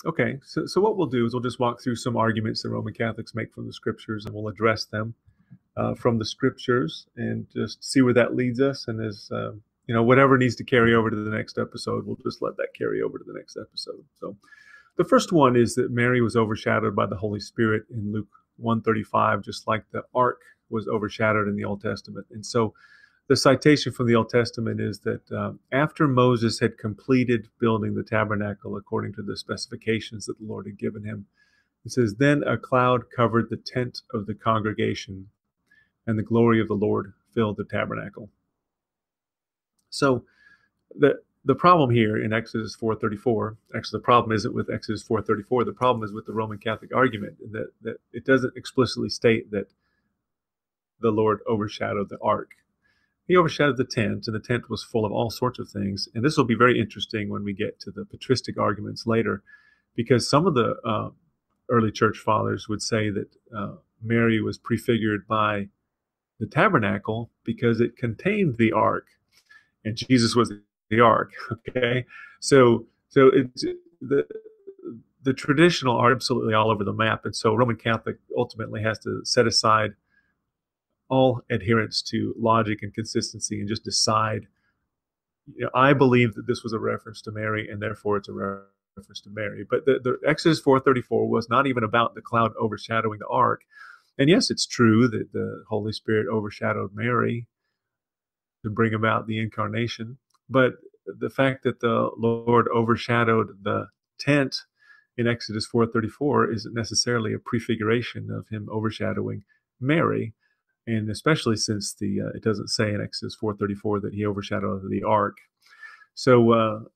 Okay, so what we'll do is we'll just walk through some arguments that Roman Catholics make from the scriptures, and we'll address them from the scriptures and just see where that leads us. And as whatever needs to carry over to the next episode, we'll just let that carry over to the next episode. So the first one is that Mary was overshadowed by the Holy Spirit in Luke 1:35, just like the ark was overshadowed in the Old Testament. And so the citation from the Old Testament is that after Moses had completed building the tabernacle according to the specifications that the Lord had given him, it says, "Then a cloud covered the tent of the congregation, and the glory of the Lord filled the tabernacle." So the problem here in Exodus 4:34, actually the problem isn't with Exodus 4:34, the problem is with the Roman Catholic argument that it doesn't explicitly state that the Lord overshadowed the ark. He overshadowed the tent, and the tent was full of all sorts of things. And this will be very interesting when we get to the patristic arguments later, because some of the early church fathers would say that Mary was prefigured by the tabernacle because it contained the ark, and Jesus was the ark. Okay, so it's the traditional are absolutely all over the map, and so Roman Catholic ultimately has to set aside all adherence to logic and consistency and just decide, I believe that this was a reference to Mary, and therefore it's a reference to Mary. But the Exodus 4:34 was not even about the cloud overshadowing the ark. And yes, it's true that the Holy Spirit overshadowed Mary to bring about the incarnation. But the fact that the Lord overshadowed the tent in Exodus 4:34 isn't necessarily a prefiguration of him overshadowing Mary. And especially since it doesn't say in Exodus 4:34 that he overshadowed the ark. So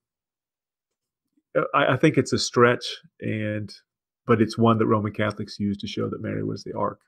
I think it's a stretch, but it's one that Roman Catholics use to show that Mary was the ark.